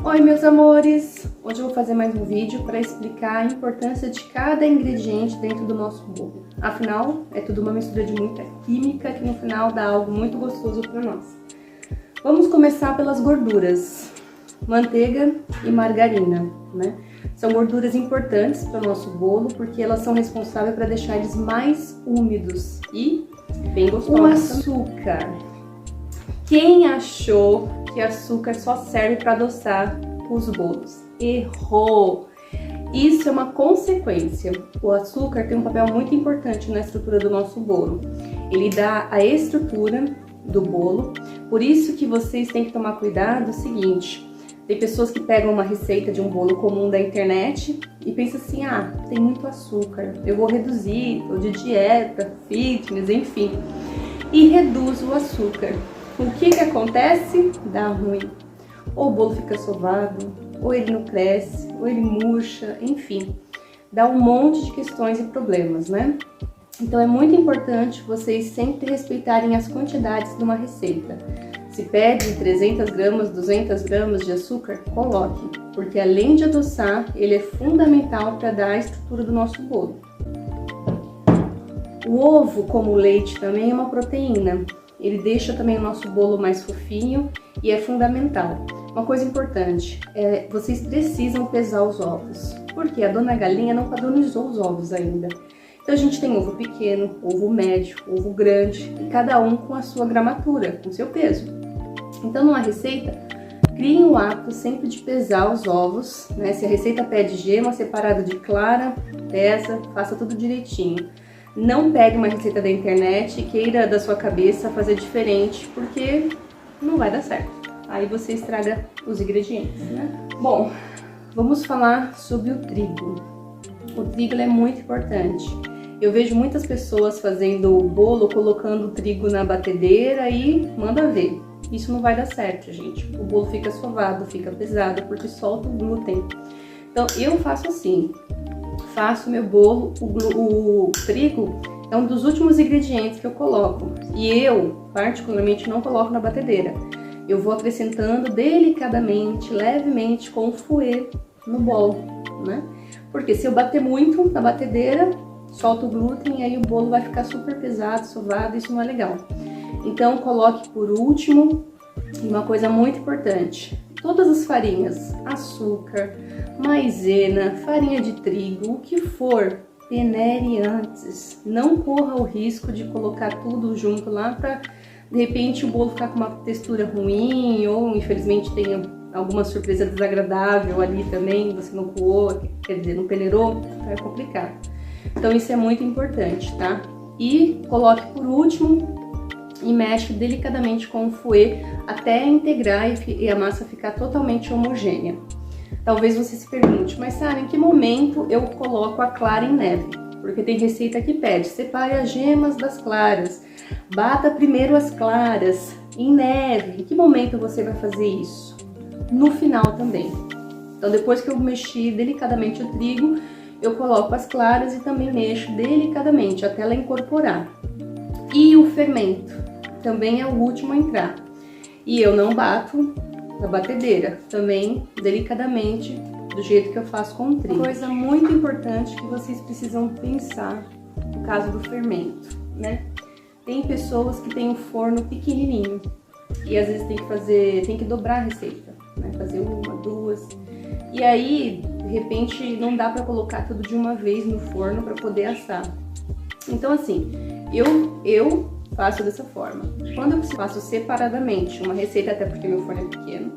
Oi meus amores! Hoje eu vou fazer mais um vídeo para explicar a importância de cada ingrediente dentro do nosso bolo. Afinal, é tudo uma mistura de muita química que no final dá algo muito gostoso para nós. Vamos começar pelas gorduras. Manteiga e margarina, né? São gorduras importantes para o nosso bolo porque elas são responsáveis para deixar eles mais úmidos e bem gostosos. O açúcar. Quem achou que açúcar só serve para adoçar os bolos? Errou! Isso é uma consequência. O açúcar tem um papel muito importante na estrutura do nosso bolo. Ele dá a estrutura do bolo, por isso que vocês têm que tomar cuidado. O seguinte, tem pessoas que pegam uma receita de um bolo comum da internet e pensam assim, ah, tem muito açúcar, eu vou reduzir, tô de dieta, fitness, enfim, e reduz o açúcar. O que acontece? Dá ruim. Ou o bolo fica sovado, ou ele não cresce, ou ele murcha, enfim. Dá um monte de questões e problemas, né? Então é muito importante vocês sempre respeitarem as quantidades de uma receita. Se pede 300 gramas, 200 gramas de açúcar, coloque. Porque além de adoçar, ele é fundamental para dar a estrutura do nosso bolo. O ovo, como o leite, também é uma proteína. Ele deixa também o nosso bolo mais fofinho e é fundamental. Uma coisa importante, vocês precisam pesar os ovos, porque a dona galinha não padronizou os ovos ainda. Então a gente tem ovo pequeno, ovo médio, ovo grande, e cada um com a sua gramatura, com o seu peso. Então numa receita, criem o hábito sempre de pesar os ovos, né? Se a receita pede gema separada de clara, pesa, faça tudo direitinho. Não pegue uma receita da internet e queira da sua cabeça fazer diferente, porque não vai dar certo. Aí você estraga os ingredientes, né? Bom, vamos falar sobre o trigo. O trigo é muito importante. Eu vejo muitas pessoas fazendo bolo, colocando o trigo na batedeira e manda ver. Isso não vai dar certo, gente. O bolo fica sovado, fica pesado, porque solta o glúten. Então, eu faço assim. Faço meu bolo, o trigo é um dos últimos ingredientes que eu coloco. E eu, particularmente, não coloco na batedeira. Eu vou acrescentando delicadamente, levemente, com o fouet no bolo, né? Porque se eu bater muito na batedeira, solta o glúten e aí o bolo vai ficar super pesado, sovado, isso não é legal. Então, coloque por último, uma coisa muito importante, todas as farinhas, açúcar, maisena, farinha de trigo, o que for, peneire antes. Não corra o risco de colocar tudo junto lá para, de repente, o bolo ficar com uma textura ruim ou, infelizmente, tenha alguma surpresa desagradável ali também, você não coou, quer dizer, não peneirou, vai complicar. Então isso é muito importante, tá? E coloque por último e mexe delicadamente com o fouet até integrar e a massa ficar totalmente homogênea. Talvez você se pergunte, mas Sara, em que momento eu coloco a clara em neve? Porque tem receita que pede, separe as gemas das claras, bata primeiro as claras em neve. Em que momento você vai fazer isso? No final também. Então depois que eu mexi delicadamente o trigo, eu coloco as claras e também mexo delicadamente até ela incorporar. E o fermento também é o último a entrar. E eu não bato na batedeira, também delicadamente, do jeito que eu faço com o trigo. Uma coisa muito importante que vocês precisam pensar no caso do fermento, né? Tem pessoas que têm um forno pequenininho e às vezes tem que dobrar a receita, né? Fazer uma, duas. E aí, de repente, não dá para colocar tudo de uma vez no forno para poder assar. Então, assim, eu faço dessa forma. Quando eu faço separadamente uma receita, até porque meu forno é pequeno,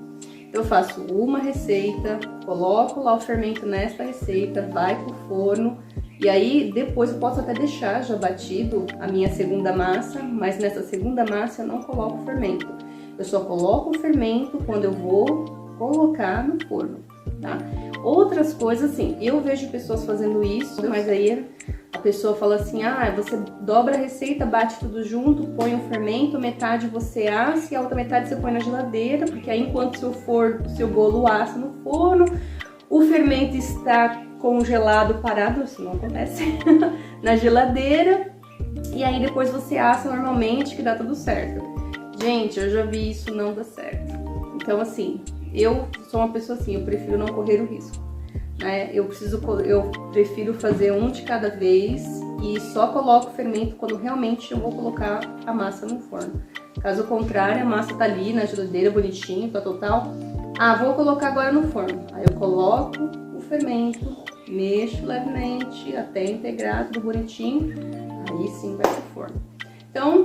eu faço uma receita, coloco lá o fermento nessa receita, vai pro forno, e aí depois eu posso até deixar já batido a minha segunda massa, mas nessa segunda massa eu não coloco o fermento. Eu só coloco o fermento quando eu vou colocar no forno, tá? Outras coisas, assim, eu vejo pessoas fazendo isso, mas aí a pessoa fala assim, ah, você dobra a receita, bate tudo junto, põe o fermento, metade você assa e a outra metade você põe na geladeira, porque aí enquanto o seu bolo assa no forno, o fermento está congelado, parado, assim não acontece, na geladeira, e aí depois você assa normalmente que dá tudo certo. Gente, eu já vi isso não dá certo. Então, assim, eu sou uma pessoa assim, eu prefiro não correr o risco, né? Eu prefiro fazer um de cada vez e só coloco o fermento quando realmente eu vou colocar a massa no forno. Caso contrário, a massa tá ali na geladeira bonitinho, tá total. Ah, vou colocar agora no forno. Aí eu coloco o fermento, mexo levemente até integrar tudo bonitinho, aí sim vai pro forno. Então,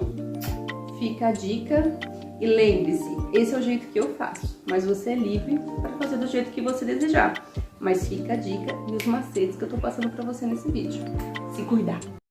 fica a dica e lembre-se, esse é o jeito que eu faço, mas você é livre para fazer do jeito que você desejar. Mas fica a dica e os macetes que eu tô passando pra você nesse vídeo. Se cuidar!